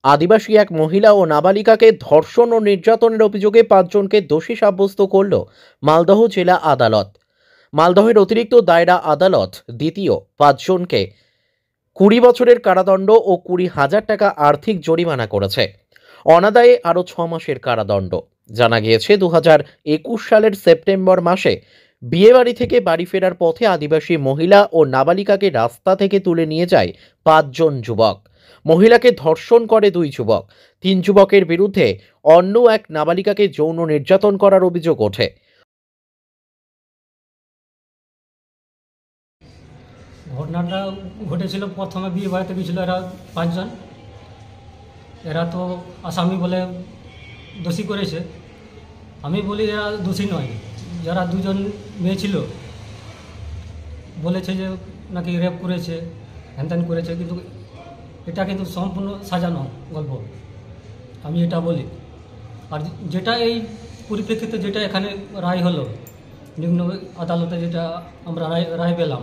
আদিবাসী এক মহিলা ও নাবালিকাকে ধর্ষণ ও নির্যাতনের অভিযোগে 5 জনকে দোষী সাব্যস্ত করল মালদহ জেলা আদালত। মালদহের অতিরিক্ত দায়রা আদালত দ্বিতীয় 5 জনকে 20 বছরের কারাদণ্ড ও 20,000 টাকা আর্থিক জরিমানা করেছে। অনাদায়ে আরও 6 মাসের কারাদণ্ড। জানা গিয়েছে 2021 সালের সেপ্টেম্বর মাসে বিয়েবাড়ি থেকে বাড়ি ফেরার পথে আদিবাসী মহিলা ও নাবালিকাকে রাস্তা থেকে তুলে নিয়ে যায় 5 জন যুবক। মহিলাকে ধর্ষণ করে 2 যুবক। 3 যুবকের বিরুদ্ধে অন্য এক নাবালিকাকে যৌন নির্যাতন করার অভিযোগ ওঠে। ঘটনাটা ঘটেছিল প্রথমে বিয়ে বাড়িতে গিয়েছিল এরা 5 জন। এরা তো আসামি বলে দোষী করেছে। আমি বলি এরা দোষী নয়। যারা 2 জন মেয়ে ছিল বলেছে যে নাকি রেপ করেছে, হ্যানত্যান করেছে, কিন্তু এটা কিন্তু সম্পূর্ণ সাজানো গল্প, আমি এটা বলি। আর যেটা এই পরিপ্রেক্ষিতে যেটা এখানে রায় হলো, নিম্ন আদালতে যেটা আমরা রায় পেলাম,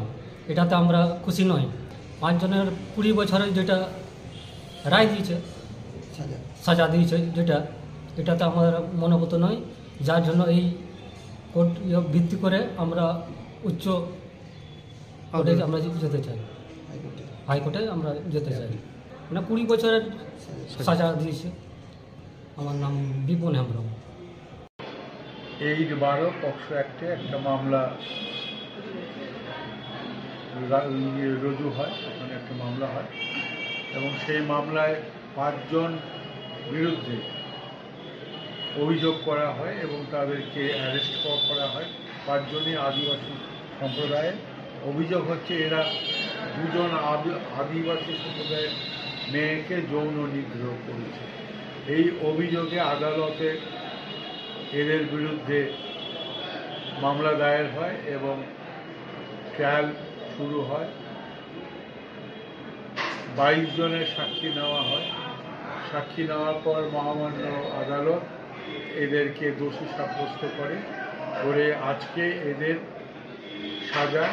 এটাতে আমরা খুশি নই। 5 জনের 20 বছরের যেটা রায় দিয়েছে, সাজা দিয়েছে, এটাতে আমার মনোগত নয়। যার জন্য এই কোর্ট ভিত্তি করে আমরা উচ্চ কোর্টে আমরা যেতে চাই, হাইকোর্টে আমরা যেতে চাই। মানে 20 বছরের সাজা দিয়েছে। আমার নাম বিপন হেমব্রম। এই 12 পক্সো অ্যাক্টে একটা মামলা রুজু হয়, ওখানে একটা মামলা হয় এবং সেই মামলায় 5 জন বিরুদ্ধে অভিযোগ করা হয় এবং তাদেরকে অ্যারেস্ট করা হয়। 5 জনই আদিবাসী সম্প্রদায়ের। অভিযোগ হচ্ছে এরা 2 জন আদিবাসী সম্প্রদায়ের মেয়েকে যৌন নিগ্রহ করেছে। এই অভিযোগে আদালতে এদের বিরুদ্ধে মামলা দায়ের হয় এবং ট্রায়াল শুরু হয়। 22 জনের সাক্ষী নেওয়া হয়। সাক্ষী নেওয়ার পর মহামান্য আদালত এদেরকে দোষী সাব্যস্ত করে আজকে এদের সাজা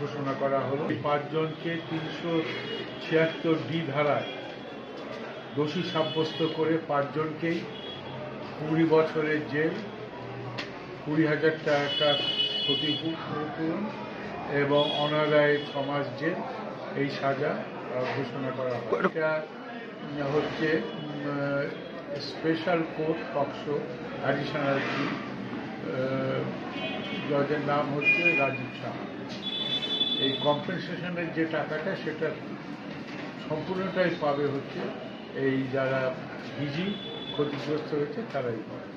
ঘোষণা করা হলো। 5 জনকে 376D ধারায় দোষী সাব্যস্ত করে 5 জনকেই 20 বছরের জেল, 20,000 টাকা ক্ষতিপূরণ এবং অনাদায়ে 6 মাস জেল, এই সাজা ঘোষণা করা হয়। এটা হচ্ছে স্পেশাল কোর্ট পক্সো অ্যাডিশনাল জজের নাম হচ্ছে রাজীব শাহ। এই কম্পেনসেশনের যে টাকাটা সেটা সম্পূর্ণটাই পাবে হচ্ছে এই যারা ক্ষতিগ্রস্ত হয়েছে তারাই পাবে।